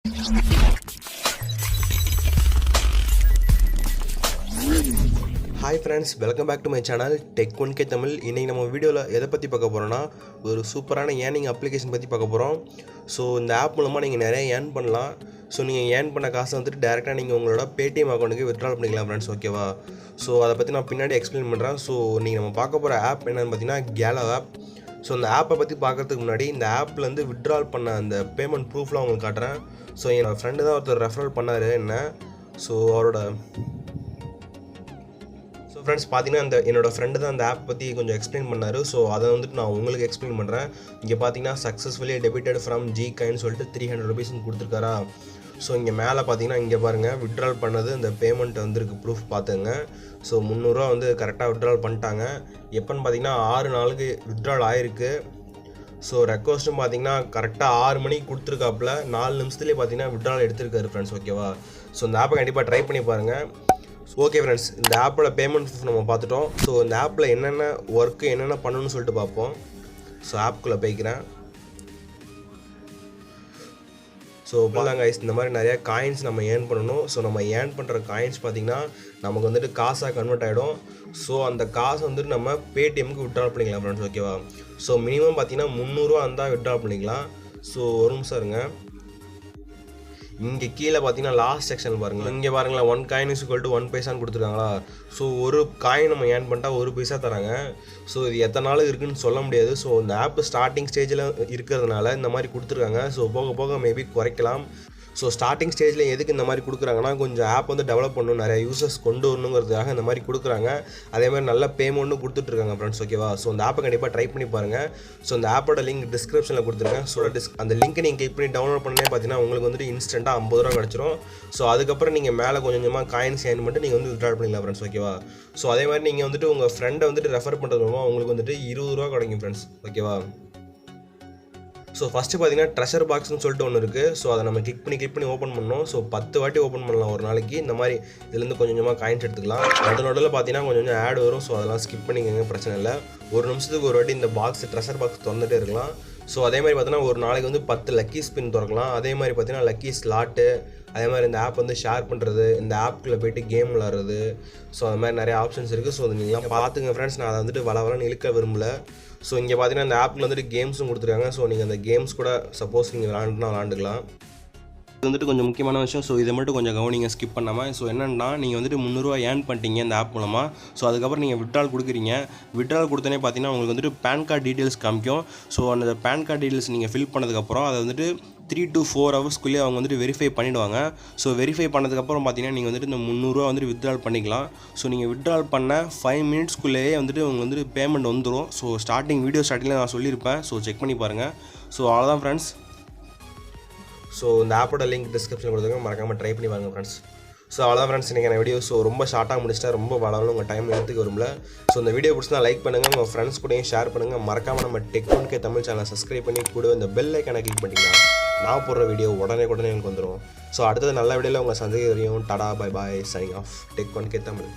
Hi friends, welcome back to my channel Tech 1K Tamil. இன்னைக்கு நம்ம வீடியோவில் எதை பற்றி பார்க்க போகிறோன்னா ஒரு சூப்பரான ஏர்னிங் அப்ளிகேஷன் பற்றி பார்க்க போகிறோம். ஸோ இந்த ஆப் மூலமாக நீங்கள் நிறைய ஏர்ன் பண்ணலாம். ஸோ நீங்கள் ஏர்ன் பண்ண காசை வந்துட்டு டேரெக்டாக நீங்கள் உங்களோட Paytm அக்கௌண்ட்டுக்கு வித்ட்ரால் பண்ணிக்கலாம் ஃப்ரெண்ட்ஸ், ஓகேவா? ஸோ அதை பற்றி நான் பின்னாடி எக்ஸ்பிளைன் பண்ணுறேன். ஸோ நீங்கள் நம்ம பார்க்க போகிற ஆப் என்னென்னு பார்த்தீங்கன்னா கேலோ ஆப். ஸோ இந்த ஆப்பை பற்றி பார்க்கறதுக்கு முன்னாடி இந்த ஆப்லேருந்து வித்ட்ரால் பண்ண அந்த பேமெண்ட் ப்ரூஃப்லாம் உங்களுக்கு காட்டுறேன். ஸோ என்னோடய ஃப்ரெண்டு தான் ஒருத்தர் ரெஃபரல் பண்ணார் என்ன. ஸோ அவரோட ஃப்ரெண்ட்ஸ் பார்த்தீங்கன்னா என்னோட ஃப்ரெண்டு தான் அந்த ஆப் பற்றி கொஞ்சம் எக்ஸ்பிளைன் பண்ணார். ஸோ அதை வந்துட்டு நான் உங்களுக்கு எக்ஸ்பிளைன் பண்ணுறேன். இங்கே பார்த்தீங்கன்னா சக்ஸஸ்ஃபுல்லி டெபிட்டட் ஃப்ரம் Gcoin சொல்லிட்டு 300 rupees கொடுத்துருக்காரா. ஸோ இங்கே மேலே பார்த்தீங்கன்னா இங்கே பாருங்கள் வித்ட்ரால் பண்ணது இந்த பேமெண்ட் வந்துருக்கு ப்ரூஃப் பார்த்துங்க. ஸோ 300 வந்து கரெக்டாக வித்ட்ரால் பண்ணிட்டாங்க. எப்போன்னு பார்த்தீங்கன்னா 6 நாளுக்கு வித்ட்ரால் ஆகிருக்கு. ஸோ ரெக்வஸ்ட்டும் பார்த்தீங்கன்னா கரெக்டாக 6 மணிக்கு கொடுத்துருக்காப்புல 4 நிமிஷத்துலேயே பார்த்தீங்கன்னா வித்ட்ரால் எடுத்திருக்காரு ஃப்ரெண்ட்ஸ், ஓகேவா? ஸோ இந்த ஆப்பை கண்டிப்பாக ட்ரை பண்ணி பாருங்கள். ஓகே ஃப்ரெண்ட்ஸ், இந்த ஆப்போட பேமெண்ட் ப்ரூஃப் நம்ம பார்த்துட்டோம். ஸோ இந்த ஆப்பில் என்னென்ன ஒர்க்கு என்னென்ன பண்ணணும்னு சொல்லிட்டு பார்ப்போம். ஸோ ஆப்புக்குள்ளே போய்க்கிறேன். ஸோ பாருங்க, இந்த மாதிரி நிறையா காயின்ஸ் நம்ம ஏர்ன் பண்ணணும். ஸோ நம்ம ஏர்ன் பண்ணுற காயின்ஸ் பார்த்திங்கன்னா நமக்கு வந்துட்டு காசாக கன்வெர்ட் ஆகிடும். ஸோ அந்த காசை வந்துட்டு நம்ம Paytmக்கு வித்ட்ரால் பண்ணிக்கலாம் ஃப்ரெண்ட்ஸ், ஓகேவா? ஸோ மினிமம் பார்த்திங்கன்னா 300 இருந்தால் வித்ட்ரால் பண்ணிக்கலாம். ஸோ ஒரு நிமிஷம் இருங்க. இங்கே கீழே பார்த்தீங்கன்னா லாஸ்ட் செக்ஷன் பாருங்கள். இங்கே பாருங்களேன், 1 coin is equal to 1 பைசான்னு கொடுத்துருக்காங்களா. ஸோ ஒரு காயின் நம்ம ஏர்ன் பண்ணிட்டா 1 பைசா தராங்க. ஸோ இது எத்தனை நாள் இருக்குதுன்னு சொல்ல முடியாது. ஸோ இந்த ஆப் ஸ்டார்டிங் ஸ்டேஜில் இருக்கிறதுனால இந்த மாதிரி கொடுத்துருக்காங்க. ஸோ போக போக மேபி குறைக்கலாம். ஸோ ஸ்டார்டிங் ஸ்டேஜில் எதுக்கு இந்த மாதிரி கொடுக்குறாங்கன்னா கொஞ்சம் ஆப் வந்து டெவலப் பண்ணணும், நிறைய யூசர்ஸ் கொண்டு வரணுங்கிறதுக்காக இந்த மாதிரி கொடுக்குறாங்க. அதே மாதிரி நல்ல பேமெண்ட்டும் கொடுத்துட்ருக்காங்க ஃப்ரெண்ட்ஸ், ஓகேவா? ஸோ இந்த ஆப்பை கண்டிப்பாக ட்ரை பண்ணி பாருங்கள். ஸோ இந்த ஆப்போட லிங்க் டிஸ்கிரிப்ஷனில் கொடுத்துருக்கேன். ஸோ அந்த லிங்க்கை நீங்கள் கிளிக் பண்ணி டவுன்லோட் பண்ணே பார்த்தீங்கன்னா உங்களுக்கு வந்துட்டு இன்ஸ்டண்ட்டாக 50 ரூபா கிடச்சிரும். ஸோ அதுக்கப்புறம் நீங்கள் மேலே கொஞ்சமாக காயின்ஸ் ஏர்ன் பண்ணிட்டு நீங்கள் வந்து வித்ட்ரால் பண்ணிக்கலாம் ஃப்ரெண்ட்ஸ், ஓகேவா? ஸோ அதே மாதிரி நீங்கள் வந்துட்டு உங்கள் ஃப்ரெண்டை வந்துட்டு ரெஃபர் பண்ணுறது மூலமாக உங்களுக்கு வந்துட்டு 20 ரூபா கிடைக்கும் ஃப்ரெண்ட்ஸ், ஓகேவா? ஸோ ஃபஸ்ட்டு பார்த்தீங்கன்னா ட்ரெஷர் பாக்ஸ்னு சொல்லிட்டு ஒன்று இருக்குது. ஸோ அதை நம்ம கிளிக் பண்ணி ஓப்பன் பண்ணணும். ஸோ 10 வாட்டி ஓப்பன் பண்ணலாம் ஒரு நாளைக்கு. இந்த மாதிரி இதுலேருந்து கொஞ்சமாக காயின்ஸ் எடுத்துக்கலாம். நடுவில் பார்த்தீங்கன்னா கொஞ்சம் ஆட் வரும். ஸோ அதெல்லாம் ஸ்கிப் பண்ணிக்கோங்க, பிரச்சனை இல்லை. ஒரு நிமிஷத்துக்கு ஒரு வாட்டி இந்த ட்ரெஷர் பாக்ஸ் திறந்துகிட்டே இருக்கலாம். ஸோ அதே மாதிரி பார்த்தீங்கன்னா ஒரு நாளைக்கு வந்து 10 லக்கி ஸ்பின் திறக்கலாம். அதே மாதிரி பார்த்தீங்கன்னா லக்கி ஸ்லாட்டு, அதே மாதிரி இந்த ஆப் வந்து ஷேர் பண்ணுறது, இந்த ஆப்புக்குள்ளே போய்ட்டு கேம் விளாட்றது. ஸோ அது மாதிரி நிறைய ஆப்ஷன்ஸ் இருக்குது. ஸோ அதை நீங்களாம் பார்த்துங்க ஃப்ரெண்ட்ஸ். நான் அதை வந்துட்டு வளவலன்னு இழுக்க விரும்பல. ஸோ இங்கே பார்த்தீங்கன்னா இந்த ஆப்பில் வந்துட்டு கேம்ஸும் கொடுத்துருக்காங்க. ஸோ நீங்கள் அந்த கேம்ஸ் கூட சப்போஸ் நீங்கள் விளாண்டுக்கலாம். இது வந்துட்டு கொஞ்சம் முக்கியமான விஷயம். ஸோ இதை மட்டும் கொஞ்சம் கவனிங்க, ஸ்கிப் பண்ணாமல். ஸோ என்னென்னா நீங்கள் வந்துட்டு 300 ரூபா ஏர்ன் பண்ணிட்டீங்க இந்த ஆப் மூலமாக. ஸோ அதுக்கப்புறம் நீங்கள் வித்ட்ரால் கொடுக்குறீங்க. வித்ட்ரால் கொடுத்தனே பார்த்தீங்கன்னா உங்களுக்கு வந்துட்டு பேன் கார்டு டீட்டெயில்ஸ் காமிக்கும். ஸோ அந்த பேன் கார்டு டீட்டெயில்ஸ் நீங்கள் ஃபில் பண்ணதுக்கப்புறம் அதை வந்துட்டு 3 to 4 ஹவர்ஸ்க்குள்ளேயே அவங்க வந்துட்டு வெரிஃபை பண்ணிவிடுவாங்க. ஸோ வெரிஃபை பண்ணதுக்கப்புறம் பார்த்தீங்கன்னா நீங்கள் வந்துட்டு இந்த 300 ரூபா வந்துட்டு வித்ட்ரால் பண்ணிக்கலாம். ஸோ நீங்கள் வித்ட்ரால் பண்ண 5 மினிட்ஸ்க்குள்ளேயே வந்துட்டு உங்களுக்கு வந்துட்டு பேமெண்ட் வந்துடும். ஸோ வீடியோ ஸ்டார்டிங்கில் நான் சொல்லியிருப்பேன். ஸோ செக் பண்ணி பாருங்கள். ஸோ அவ்வளோதான் ஃப்ரெண்ட்ஸ். ஸோ இந்த ஆப்போட லிங்க் டிஸ்கிரிப்ஷனில் கொடுத்துருங்க, மறக்காமல் ட்ரை பண்ணி பாருங்கள் ஃப்ரெண்ட்ஸ். ஸோ அவ்வளோதான் ஃப்ரெண்ட்ஸ், இன்றைக்கி வீடியோ ஸோ ரொம்ப ஷார்ட்டாக முடிச்சிட்டேன். ரொம்ப வளரணும், உங்கள் டைம் எடுத்துக்க வரும்ல. ஸோ இந்த வீடியோ பிடிச்சினா லைக் பண்ணுங்கள், உங்கள் ஃப்ரெண்ட்ஸ் கூடயும் ஷேர் பண்ணுங்கள். மறக்காமல் நம்ம Tech 1K தமிழ் சேனலை சப்ஸ்கிரைப் பண்ணி கூட இந்த பெல் ஐக்கானை கிளிக் பண்ணிங்கன்னா நான் போடுற வீடியோ உடனே எனக்கு வந்துடும். ஸோ அடுத்தது நல்ல வீடியோவில் உங்கள் சந்தேகம் தெரியும். Tata, bye bye, signing off. Tech 1K Tamil.